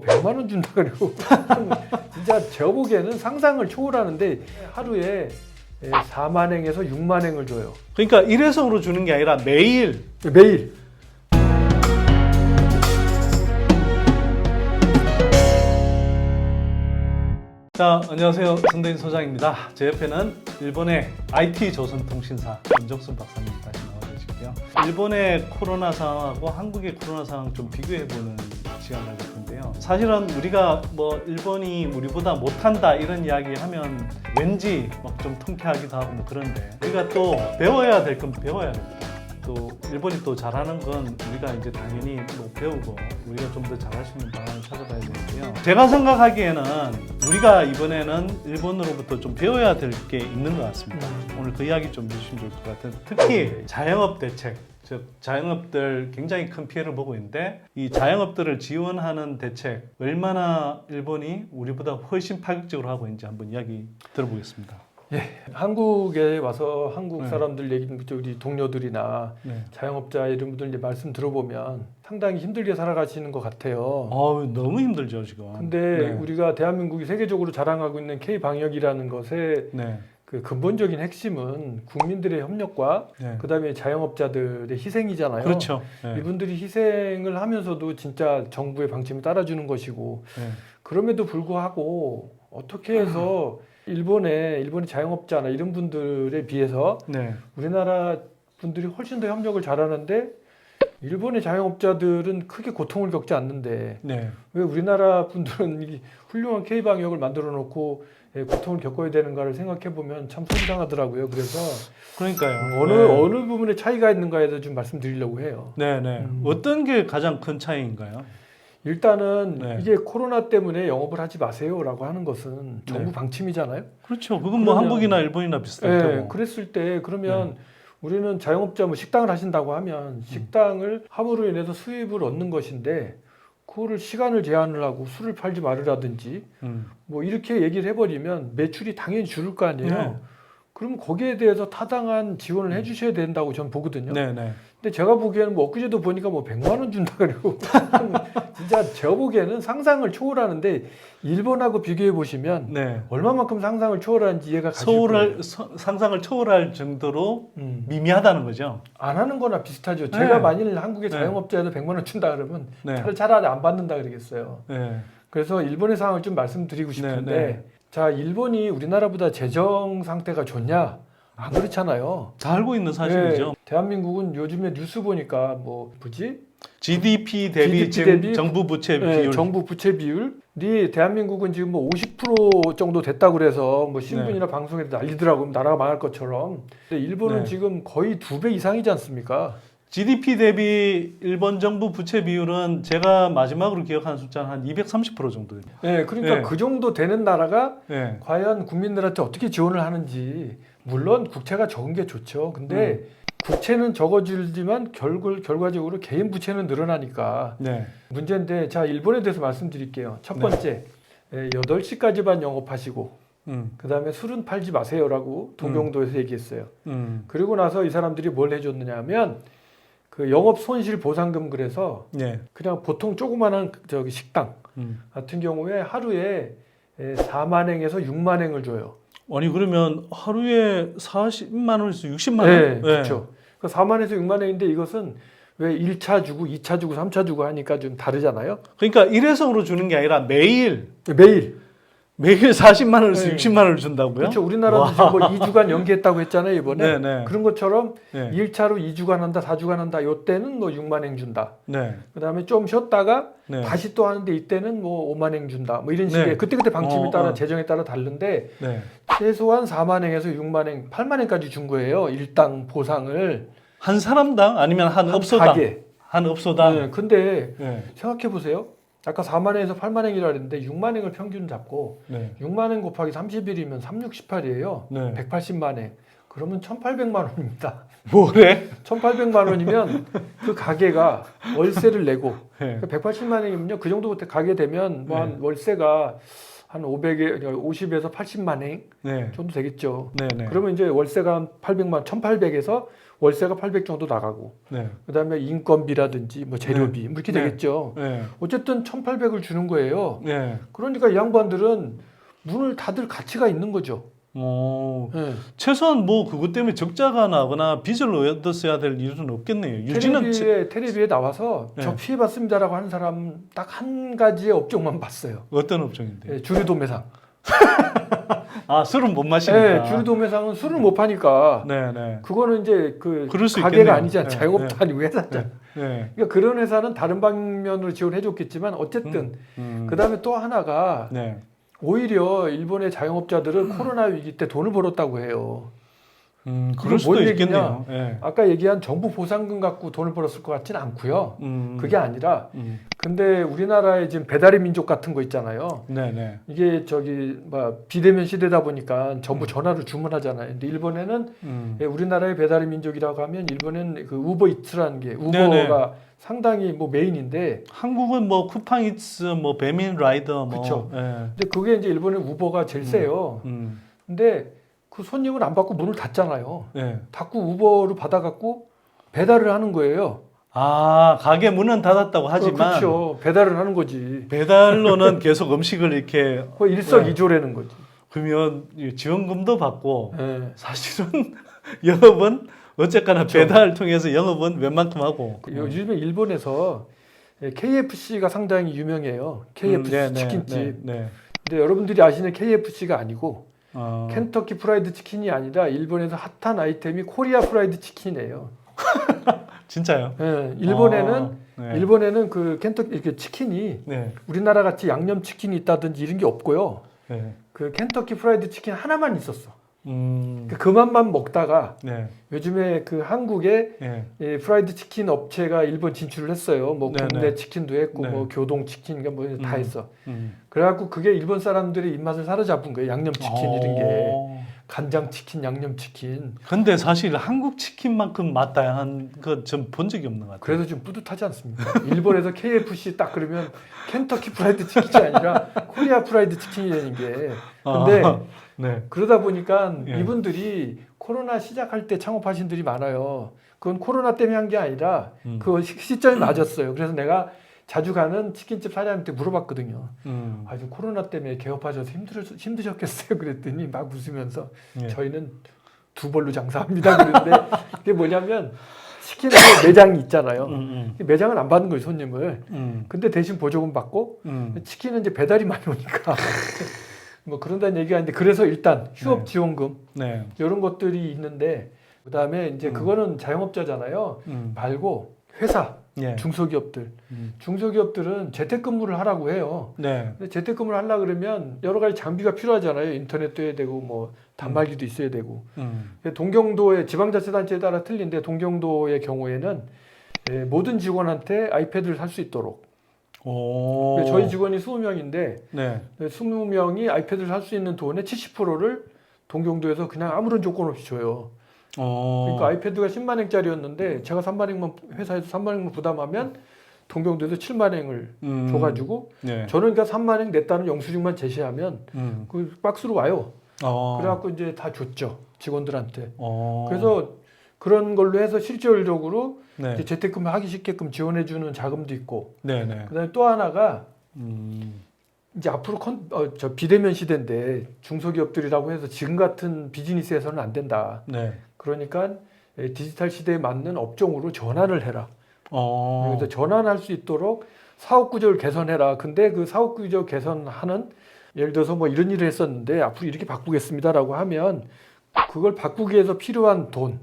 100만 원 준다 그러고 진짜 제가 보기에는 상상을 초월하는데 하루에 4만행에서 6만행을 줘요. 그러니까 일회성으로 주는 게 아니라 매일. 매일. 자, 안녕하세요. 선대인 소장입니다. 제 옆에는 일본의 IT 조선통신사 김정순 박사님 다시 나와 계시고요. 일본의 코로나 상황하고 한국의 코로나 상황 좀 비교해보는 시간을 가질 건데요. 사실은 우리가 뭐 일본이 우리보다 못한다 이런 이야기 하면 왠지 막 좀 통쾌하기도 하고 뭐 그런데 우리가 또 배워야 될 건 배워야 됩니다. 또 일본이 또 잘하는 건 우리가 이제 당연히 뭐 배우고 우리가 좀 더 잘할 수 있는 방안을 찾아봐야 되는데요. 제가 생각하기에는 우리가 이번에는 일본으로부터 좀 배워야 될 게 있는 것 같습니다. 오늘 그 이야기 좀 해주시면 좋을 것 같아요. 특히 자영업 대책, 즉 자영업들 굉장히 큰 피해를 보고 있는데 이 자영업들을 지원하는 대책 얼마나 일본이 우리보다 훨씬 파격적으로 하고 있는지 한번 이야기 들어보겠습니다. 예, 한국에 와서 한국 네. 사람들 얘기, 우리 동료들이나 자영업자 이런 분들 이제 말씀 들어보면 상당히 힘들게 살아가시는 것 같아요. 너무 힘들죠 지금. 근데 우리가 대한민국이 세계적으로 자랑하고 있는 K 방역이라는 것의 그 근본적인 핵심은 국민들의 협력과 그다음에 자영업자들의 희생이잖아요. 그렇죠. 이분들이 희생을 하면서도 진짜 정부의 방침을 따라주는 것이고 그럼에도 불구하고 어떻게 해서 일본의 자영업자나 이런 분들에 비해서 우리나라 분들이 훨씬 더 협력을 잘하는데 일본의 자영업자들은 크게 고통을 겪지 않는데 왜 우리나라 분들은 이 훌륭한 K방역을 만들어 놓고 고통을 겪어야 되는가를 생각해 보면 참 속상하더라고요. 그래서 그러니까요. 어느 부분에 차이가 있는가에 대해서 좀 말씀드리려고 해요. 어떤 게 가장 큰 차이인가요? 일단은 이게 코로나 때문에 영업을 하지 마세요라고 하는 것은 정부 방침이잖아요. 그렇죠. 그건 뭐 한국이나 일본이나 비슷할 테고. 그랬을 때 그러면 우리는 자영업자 뭐 식당을 하신다고 하면 식당을 함으로 인해서 수입을 얻는 것인데 그거를 시간을 제한을 하고 술을 팔지 말으라든지 뭐 이렇게 얘기를 해버리면 매출이 당연히 줄을 거 아니에요. 그러면 거기에 대해서 타당한 지원을 해주셔야 된다고 저는 보거든요. 근데 제가 보기에는 뭐 엊그제도 보니까 뭐 100만 원 준다 그러고 진짜 제가 보기에는 상상을 초월하는데 일본하고 비교해 보시면 얼마만큼 상상을 초월하는지 이해가 가실 거예요. 상상을 초월할 정도로 미미하다는 거죠. 안 하는 거나 비슷하죠. 제가 만일 한국의 자영업자에서 100만 원 준다 그러면 차라리 안 받는다 그러겠어요. 그래서 일본의 상황을 좀 말씀드리고 싶은데 자, 일본이 우리나라보다 재정 상태가 좋냐? 안 그렇잖아요. 다 알고 있는 사실이죠. 대한민국은 요즘에 뉴스 보니까 GDP 대비 정부 부채 비율. 정부 부채 비율이 대한민국은 지금 뭐 50% 정도 됐다고 그래서 뭐 신문이나 방송에서 난리더라고요. 나라가 망할 것처럼. 근데 일본은 지금 거의 2배 이상이지 않습니까? GDP 대비 일본 정부 부채 비율은 제가 마지막으로 기억하는 숫자는 한 230% 정도 됩니다. 그러니까 그 정도 되는 나라가 과연 국민들한테 어떻게 지원을 하는지 물론 국채가 적은 게 좋죠. 근데 국채는 적어지지만 결과적으로 개인 부채는 늘어나니까 문제인데 자, 일본에 대해서 말씀드릴게요. 첫 번째 8시까지만 영업하시고 그 다음에 술은 팔지 마세요라고 도쿄도에서 얘기했어요. 그리고 나서 이 사람들이 뭘 해줬느냐 하면 그 영업 손실 보상금 그래서 그냥 보통 조그만한 식당 같은 경우에 하루에 4만행에서 6만행을 줘요. 아니 그러면 하루에 40만 원에서 60만 원? 그렇죠. 4만에서 6만행인데 이것은 왜 1차 주고 2차 주고 3차 주고 하니까 좀 다르잖아요. 그러니까 일회성으로 주는 게 아니라 매일 40만 원에서 60만 원을 준다고요? 그렇죠. 우리나라도 지금 뭐 2주간 연기했다고 했잖아요 이번에. 그런 것처럼 1차로 2주간 한다 4주간 한다 이때는 뭐 6만행 준다. 그 다음에 좀 쉬었다가 다시 또 하는데 이때는 뭐 5만행 준다. 뭐 이런 식의 그때그때 방침에 따라 재정에 따라 다른데 최소한 4만행에서 6만행 8만행까지 준 거예요. 일당 보상을. 한 사람당 아니면 한 업소당? 가게. 한 업소당? 근데 생각해 보세요. 아까 4만행에서 8만행이라 그랬는데 6만행을 평균 잡고 6만행 곱하기 30일이면 3618이에요. 180만행. 그러면 1800만 원입니다. 뭐래? 1800만 원이면 그 가게가 월세를 내고 180만행이면요. 그 정도 가게 되면 뭐 한 월세가 한 50에서 80만행 정도 되겠죠. 그러면 이제 월세가 한 800만 1800에서 월세가 800 정도 나가고 네. 그다음에 인건비라든지 뭐 재료비 뭐 이렇게 네. 되겠죠. 네. 어쨌든 1,800을 주는 거예요. 네. 그러니까 이 양반들은 문을 닫을 가치가 있는 거죠. 네. 최소한 뭐 그것 때문에 적자가 나거나 빚을 얻었어야 될 일은 없겠네요. 유지는 텔레비에 나와서 네. 저 피해봤습니다라고 하는 사람 딱 한 가지의 업종만 봤어요. 어떤 업종인데? 네, 주류도매상. 아, 술은 못 마시니까. 네, 주류도매상은 술을 못 파니까 네, 네. 그거는 이제 그 그럴 수 가게가 있겠네요. 아니잖아. 네, 자영업도 네. 아니고 회사잖아. 네. 그러니까 그런 회사는 다른 방면으로 지원해줬겠지만 어쨌든 그다음에 또 하나가 네. 오히려 일본의 자영업자들은 코로나 위기 때 돈을 벌었다고 해요. 그럴 수도 뭔 있겠네요. 네. 아까 얘기한 정부 보상금 갖고 돈을 벌었을 것 같지는 않고요. 그게 아니라 근데 우리나라에 지금 배달의 민족 같은 거 있잖아요. 네, 네. 이게 저기 뭐 비대면 시대다 보니까 전부 전화로 주문하잖아요. 근데 일본에는 예, 우리나라의 배달의 민족이라고 하면 일본은 그 우버이츠라는 게 우버가 네네. 상당히 뭐 메인인데 한국은 뭐 쿠팡이츠, 뭐 배민 라이더, 뭐. 그쵸. 네. 근데 그게 이제 일본의 우버가 제일 세요. 근데 그 손님을 안 받고 문을 닫잖아요. 네. 닫고 우버로 받아갖고 배달을 하는 거예요. 아, 가게 문은 닫았다고 하지만 그렇죠. 배달을 하는 거지. 배달로는 계속 음식을 이렇게 그 일석이조라는 거지. 그러면 이 지원금도 받고 예. 사실은 영업은 어쨌거나 그쵸. 배달 통해서 영업은 웬만큼 하고. 요즘에 일본에서 KFC가 상당히 유명해요. KFC 네, 네, 치킨집. 네, 네. 근데 여러분들이 아시는 KFC가 아니고 어. 켄터키 프라이드 치킨이 아니라 일본에서 핫한 아이템이 코리아 프라이드 치킨이에요. 진짜요? 예, 일본에는 아, 네. 일본에는 그 켄터키 이렇게 치킨이 네. 우리나라 같이 양념 치킨이 있다든지 이런 게 없고요. 네. 그 켄터키 프라이드 치킨 하나만 있었어. 음. 그 맛만 먹다가 네. 요즘에 그 한국에 네. 이 프라이드 치킨 업체가 일본 진출을 했어요. 뭐 네, 국내 네. 치킨도 했고 네. 뭐 교동 치킨 뭐 다 했어. 음. 그래갖고 그게 일본 사람들의 입맛을 사로잡은 거예요. 양념 치킨 이런 게 어. 간장 치킨, 양념 치킨. 근데 사실 한국 치킨만큼 맛 다양한 거 전 본 적이 없는 것 같아요. 그래서 좀 뿌듯하지 않습니까? 일본에서 KFC 딱 그러면 켄터키 프라이드 치킨이 아니라 코리아 프라이드 치킨이라는 게. 근데 네. 그러다 보니까 예. 이분들이 코로나 시작할 때 창업하신 분들이 많아요. 그건 코로나 때문에 한 게 아니라 그 시점이 맞았어요. 그래서 내가 자주 가는 치킨집 사장님한테 물어봤거든요. 아주 코로나 때문에 개업하셔서 힘드셨겠어요. 그랬더니 막 웃으면서 예. 저희는 두 벌로 장사합니다. 그런데 그게 뭐냐면 치킨에 매장이 있잖아요. 매장은 안 받는 거예요, 손님을. 근데 대신 보조금 받고 치킨은 이제 배달이 많이 오니까 뭐 그런다는 얘기가 있는데 그래서 일단 휴업 지원금 네. 이런 것들이 있는데 그다음에 이제 그거는 자영업자잖아요. 말고 회사 예. 중소기업들 중소기업들은 재택근무를 하라고 해요. 네. 근데 재택근무를 하려 그러면 여러 가지 장비가 필요하잖아요. 인터넷도 해야 되고 뭐 단말기도 있어야 되고. 동경도의 지방자치단체에 따라 틀린데 동경도의 경우에는 모든 직원한테 아이패드를 살 수 있도록. 오. 저희 직원이 20명인데 네. 20명이 아이패드를 살 수 있는 돈의 70%를 동경도에서 그냥 아무런 조건 없이 줘요. 그러니까 아이패드가 10만 원짜리였는데 제가 3만 원만 회사에서 3만 원만 부담하면 동경도에서 7만 원을 줘가지고 네. 저는 그러니까 3만 원 냈다는 영수증만 제시하면 그 박스로 와요. 그래갖고 이제 다 줬죠 직원들한테. 그래서 그런 걸로 해서 실질적으로 네. 이제 재택근무 하기 쉽게끔 지원해주는 자금도 있고. 네네. 그다음에 또 하나가 이제 앞으로 저 비대면 시대인데 중소기업들이라고 해서 지금 같은 비즈니스에서는 안 된다. 네. 그러니까 디지털 시대에 맞는 업종으로 전환을 해라. 어. 그래서 전환할 수 있도록 사업 구조를 개선해라. 근데 그 사업 구조 개선하는 예를 들어서 뭐 이런 일을 했었는데 앞으로 이렇게 바꾸겠습니다라고 하면 그걸 바꾸기 위해서 필요한 돈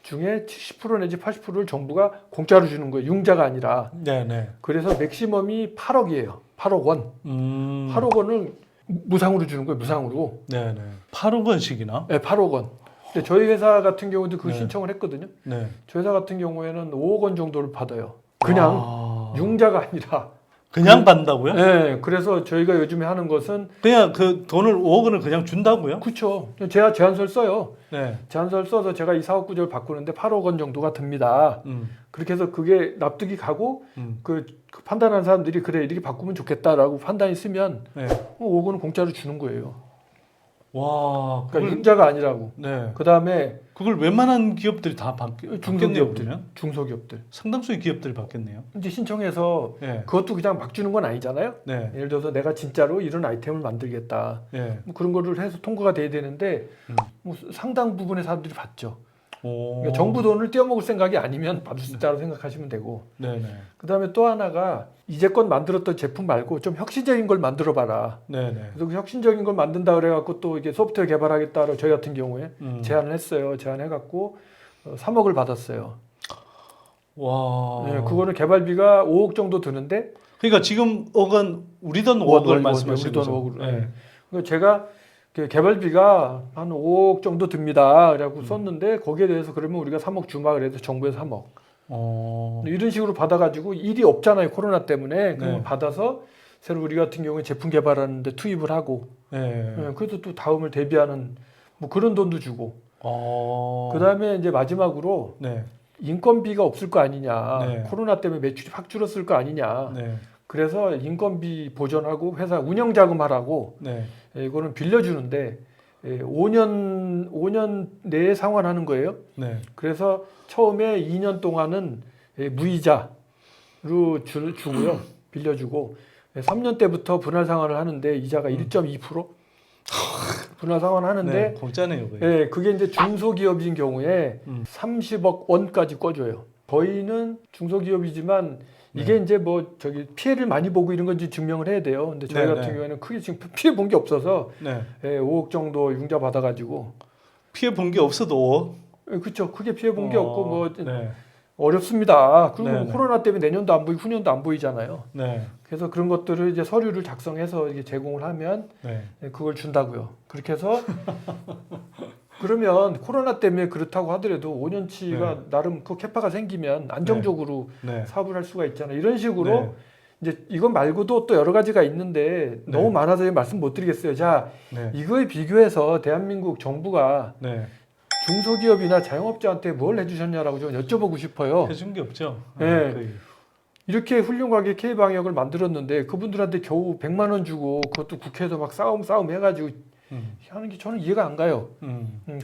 중에 70% 내지 80%를 정부가 공짜로 주는 거예요. 융자가 아니라. 네네. 그래서 맥시멈이 8억이에요. 8억 원. 8억 원을 무상으로 주는 거예요. 무상으로. 네네. 8억 원씩이나? 네, 8억 원. 근데 저희 회사 같은 경우도 그 네. 신청을 했거든요. 네. 저희 회사 같은 경우에는 5억 원 정도를 받아요. 그냥 융자가 아니라. 그냥 받는다고요? 네, 그래서 저희가 요즘에 하는 것은 그냥 그 돈을 5억 원을 그냥 준다고요? 그렇죠. 제가 제안서를 써요. 네. 제안서를 써서 제가 이 사업 구조를 바꾸는데 8억 원 정도가 듭니다. 그렇게 해서 그게 납득이 가고 그 판단하는 사람들이 그래 이렇게 바꾸면 좋겠다라고 판단이 쓰면 네. 5억 원은 공짜로 주는 거예요. 와, 그러니까 융자가 아니라고. 네. 그 다음에 그걸 웬만한 기업들이 다 받겠네요. 중소기업들, 그러면? 중소기업들 상당수의 기업들이 받겠네요. 이제 신청해서 네. 그것도 그냥 막 주는 건 아니잖아요. 네. 예를 들어서 내가 진짜로 이런 아이템을 만들겠다. 네. 뭐 그런 거를 해서 통과가 돼야 되는데 뭐 상당 부분의 사람들이 받죠. 오. 그러니까 정부 돈을 떼어먹을 생각이 아니면 받을 수 있다고 생각하시면 되고. 네네. 그다음에 또 하나가 이제껏 만들었던 제품 말고 좀 혁신적인 걸 만들어봐라. 네네. 그래서 그 혁신적인 걸 만든다 그래갖고 또 이게 소프트웨어 개발하겠다고 저희 같은 경우에 제안을 했어요. 제안해갖고 3억을 받았어요. 와. 네, 그거는 개발비가 5억 정도 드는데. 그러니까 지금 억은 우리 돈 5억을 말씀하시는 우리 돈 거죠? 5억으로. 네. 그러니까 제가 그 개발비가 한 5억 정도 듭니다. 그래갖고 썼는데 거기에 대해서 그러면 우리가 3억 주마 그래서 정부에서 3억. 이런 식으로 받아가지고 일이 없잖아요. 코로나 때문에. 그럼 네. 받아서 새로 우리 같은 경우에 제품 개발하는데 투입을 하고. 네. 네, 그래서 또 다음을 대비하는 뭐 그런 돈도 주고. 그다음에 이제 마지막으로 네. 인건비가 없을 거 아니냐. 네. 코로나 때문에 매출이 확 줄었을 거 아니냐. 네. 그래서 인건비 보전하고 회사 운영 자금하라고 네. 이거는 빌려주는데 5년 내에 상환하는 거예요. 네. 그래서 처음에 2년 동안은 무이자로 주고요. 빌려주고 3년 때부터 분할 상환을 하는데 이자가 1.2% 분할 상환하는데 네. 공짜네요. 그게. 그게 이제 중소기업인 경우에 30억 원까지 꿔줘요. 저희는 중소기업이지만 이게 이제 뭐 저기 피해를 많이 보고 이런 건지 증명을 해야 돼요. 근데 저희 네, 같은 네. 경우에는 크게 지금 피해 본 게 없어서 네. 5억 정도 융자 받아가지고 피해 본 게 없어도 그렇죠. 크게 피해 본 게 없고 뭐 네. 어렵습니다. 그리고 네, 네. 코로나 때문에 내년도 안 보이고 후년도 안 보이잖아요. 네. 그래서 그런 것들을 이제 서류를 작성해서 이게 제공을 하면 네. 그걸 준다고요. 그렇게 해서 그러면 코로나 때문에 그렇다고 하더라도 5년치가 나름 그 캐파가 생기면 안정적으로 네. 사업을 할 수가 있잖아요. 이런 식으로 네. 이제 이건 말고도 또 여러 가지가 있는데 너무 많아서 말씀 못 드리겠어요. 자, 네. 이거에 비교해서 대한민국 정부가 네. 중소기업이나 자영업자한테 뭘 해주셨냐라고 좀 여쭤보고 싶어요. 해준 게 없죠. 네. 거의. 이렇게 훌륭하게 K방역을 만들었는데 그분들한테 겨우 100만 원 주고 그것도 국회에서 막 싸움 해가지고 하는 게 저는 이해가 안 가요.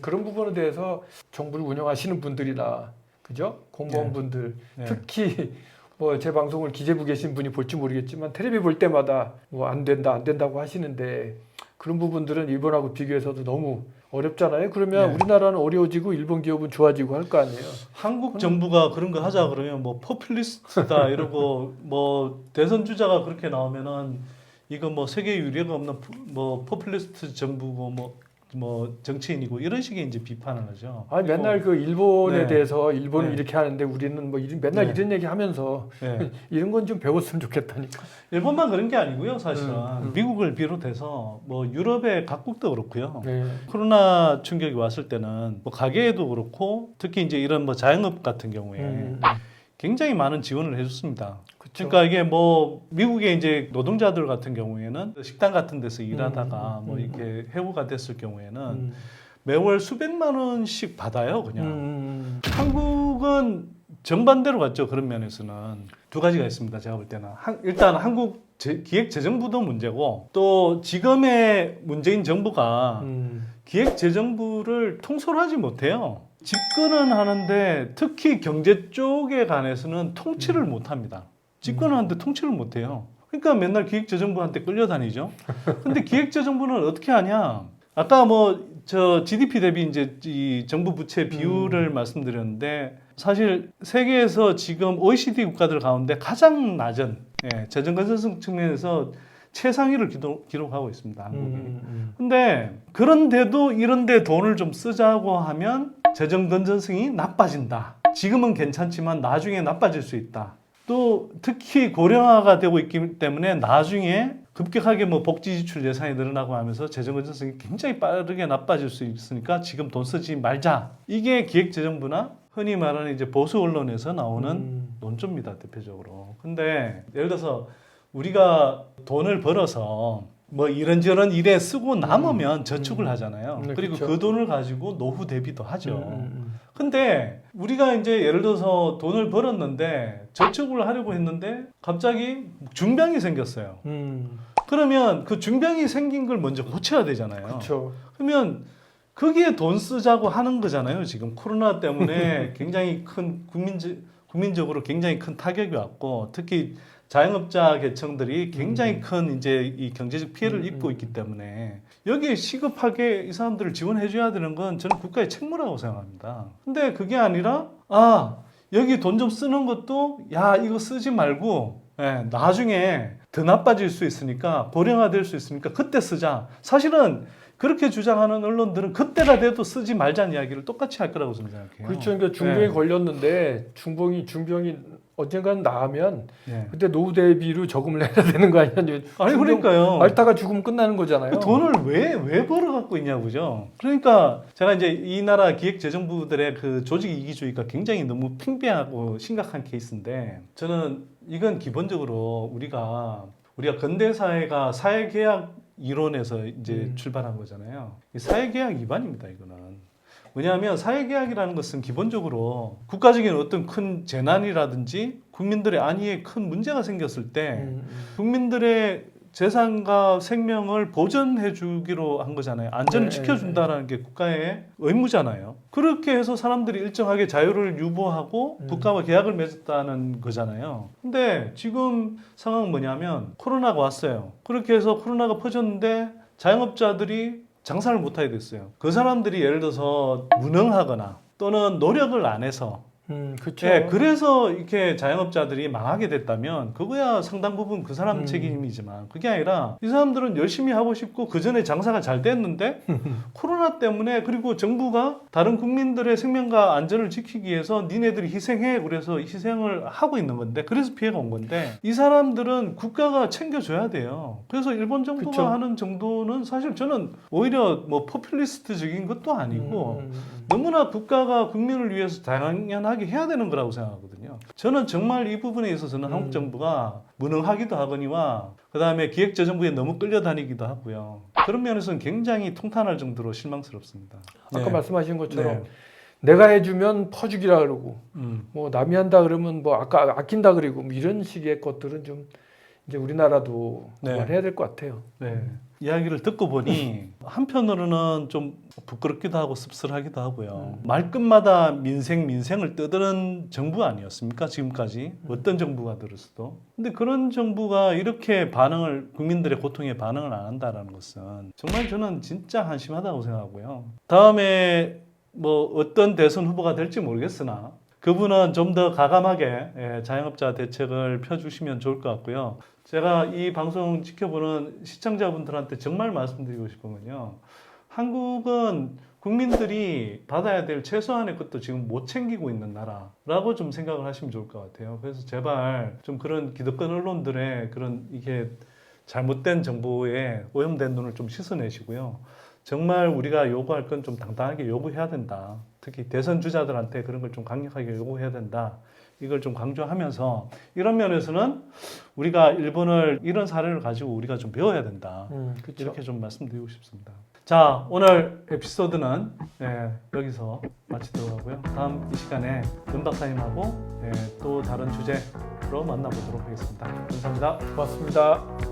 그런 부분에 대해서 정부를 운영하시는 분들이나 그죠? 공무원분들 네. 특히 뭐 제 방송을 기재부 계신 분이 볼지 모르겠지만 텔레비 볼 때마다 뭐 안 된다고 하시는데 그런 부분들은 일본하고 비교해서도 너무 어렵잖아요. 그러면 네. 우리나라는 어려워지고 일본 기업은 좋아지고 할 거 아니에요. 한국 정부가 그런 거 하자 그러면 뭐 포퓰리스트다 이러고 뭐 대선 주자가 그렇게 나오면은 이거 뭐 세계 유례가 없는 뭐 포퓰리스트 정부고 뭐 정치인이고 이런 식의 이제 비판을 하죠. 아니 맨날 그 일본에 네. 대해서 일본은 네. 이렇게 하는데 우리는 뭐 맨날 네. 이런 얘기 하면서 네. 이런 건 좀 배웠으면 좋겠다니까. 일본만 그런 게 아니고요, 사실은 미국을 비롯해서 뭐 유럽의 각국도 그렇고요. 네. 코로나 충격이 왔을 때는 뭐 가게에도 그렇고 특히 이제 이런 뭐 자영업 같은 경우에 굉장히 많은 지원을 해줬습니다. 그쵸. 그러니까 이게 뭐 미국의 이제 노동자들 같은 경우에는 식당 같은 데서 일하다가 뭐 이렇게 해고가 됐을 경우에는 매월 수백만 원씩 받아요, 그냥. 한국은 정반대로 갔죠. 그런 면에서는 두 가지가 있습니다. 제가 볼 때는 일단 한국 기획재정부도 문제고 또 지금의 문재인 정부가 기획재정부를 통솔하지 못해요. 집권은 하는데 특히 경제 쪽에 관해서는 통치를 못합니다. 집권은 하는데 통치를 못해요. 그러니까 맨날 기획재정부한테 끌려다니죠. 근데 기획재정부는 어떻게 하냐? 아까 뭐 저 GDP 대비 이제 이 정부 부채 비율을 말씀드렸는데 사실 세계에서 지금 OECD 국가들 가운데 가장 낮은 재정 건전성 측면에서 최상위를 기록하고 있습니다. 한국이. 근데 그런데도 이런데 돈을 좀 쓰자고 하면 재정 건전성이 나빠진다. 지금은 괜찮지만 나중에 나빠질 수 있다. 또 특히 고령화가 되고 있기 때문에 나중에 급격하게 뭐 복지 지출 예산이 늘어나고 하면서 재정 건전성이 굉장히 빠르게 나빠질 수 있으니까 지금 돈 쓰지 말자. 이게 기획재정부나 흔히 말하는 이제 보수 언론에서 나오는 논조입니다, 대표적으로. 근데 예를 들어서 우리가 돈을 벌어서 뭐 이런저런 일에 쓰고 남으면 저축을 하잖아요. 그리고 그쵸. 그 돈을 가지고 노후 대비도 하죠. 근데 우리가 이제 예를 들어서 돈을 벌었는데 저축을 하려고 했는데 갑자기 중병이 생겼어요. 그러면 그 중병이 생긴 걸 먼저 고쳐야 되잖아요. 그렇죠. 그러면 거기에 돈 쓰자고 하는 거잖아요. 지금 코로나 때문에 굉장히 큰 국민적으로 굉장히 큰 타격이 왔고 특히 자영업자 계층들이 굉장히 큰 이제 이 경제적 피해를 입고 있기 때문에 여기에 시급하게 이 사람들을 지원해 줘야 되는 건 저는 국가의 책무라고 생각합니다. 근데 그게 아니라 여기 돈 좀 쓰는 것도 야 이거 쓰지 말고 나중에 더 나빠질 수 있으니까 고령화될 수 있으니까 그때 쓰자. 사실은 그렇게 주장하는 언론들은 그때가 돼도 쓰지 말자는 이야기를 똑같이 할 거라고 저는 생각해요. 그렇죠. 그러니까 중병이 걸렸는데 중병이 언젠가는 나으면 그때 노후 대비로 저금을 해야 되는 거 아니냐? 아니 그러니까요. 앓다가 죽으면 끝나는 거잖아요. 그 돈을 왜 벌어 갖고 있냐고죠. 그러니까 제가 이제 이 나라 기획재정부들의 그 조직 이기주의가 굉장히 너무 팽배하고 심각한 케이스인데 저는 이건 기본적으로 우리가 근대 사회가 사회계약 이론에서 이제 출발한 거잖아요. 이 사회계약 위반입니다. 이거는. 왜냐하면 사회계약이라는 것은 기본적으로 국가적인 어떤 큰 재난이라든지 국민들의 안위에 큰 문제가 생겼을 때 국민들의 재산과 생명을 보전해 주기로 한 거잖아요. 안전을 지켜준다는 게 국가의 의무잖아요. 그렇게 해서 사람들이 일정하게 자유를 유보하고 국가와 계약을 맺었다는 거잖아요. 근데 지금 상황은 뭐냐면 코로나가 왔어요. 그렇게 해서 코로나가 퍼졌는데 자영업자들이 장사를 못하게 됐어요. 그 사람들이 예를 들어서 무능하거나 또는 노력을 안 해서 그렇죠. 그래서 이렇게 자영업자들이 망하게 됐다면 그거야 상당 부분 그 사람 책임이지만 그게 아니라 이 사람들은 열심히 하고 싶고 그 전에 장사가 잘 됐는데 코로나 때문에 그리고 정부가 다른 국민들의 생명과 안전을 지키기 위해서 니네들이 희생해 그래서 희생을 하고 있는 건데 그래서 피해가 온 건데 이 사람들은 국가가 챙겨줘야 돼요. 그래서 일본 정부가 그쵸. 하는 정도는 사실 저는 오히려 뭐 포퓰리스트적인 것도 아니고 너무나 국가가 국민을 위해서 당연하게 해야 되는 거라고 생각하거든요. 저는 정말 이 부분에 있어서는 한국 정부가 무능하기도 하거니와 그 다음에 기획재정부에 너무 끌려다니기도 하고요. 그런 면에서는 굉장히 통탄할 정도로 실망스럽습니다. 아까 말씀하신 것처럼 내가 해주면 퍼주기라 그러고 뭐 남이 한다 그러면 뭐 아까 아낀다 그러고 뭐 이런 식의 것들은 좀 이제 우리나라도 그만해야 될 것 같아요. 이야기를 듣고 보니 한편으로는 좀 부끄럽기도 하고 씁쓸하기도 하고요. 말끝마다 민생을 떠드는 정부 아니었습니까? 지금까지 어떤 정부가 들었어도. 근데 그런 정부가 이렇게 국민들의 고통에 반응을 안 한다는 것은 정말 저는 진짜 한심하다고 생각하고요. 다음에 뭐 어떤 대선 후보가 될지 모르겠으나 그분은 좀 더 가감하게 자영업자 대책을 펴주시면 좋을 것 같고요. 제가 이 방송 지켜보는 시청자분들한테 정말 말씀드리고 싶은 건요. 한국은 국민들이 받아야 될 최소한의 것도 지금 못 챙기고 있는 나라라고 좀 생각을 하시면 좋을 것 같아요. 그래서 제발 좀 그런 기득권 언론들의 그런 이게 잘못된 정보에 오염된 눈을 좀 씻어내시고요. 정말 우리가 요구할 건 좀 당당하게 요구해야 된다. 특히 대선 주자들한테 그런 걸 좀 강력하게 요구해야 된다. 이걸 좀 강조하면서 이런 면에서는 우리가 일본을 이런 사례를 가지고 우리가 좀 배워야 된다. 그렇죠. 이렇게 좀 말씀드리고 싶습니다. 자, 오늘 에피소드는 여기서 마치도록 하고요. 다음 이 시간에 은 박사님하고 또 다른 주제로 만나보도록 하겠습니다. 감사합니다. 고맙습니다.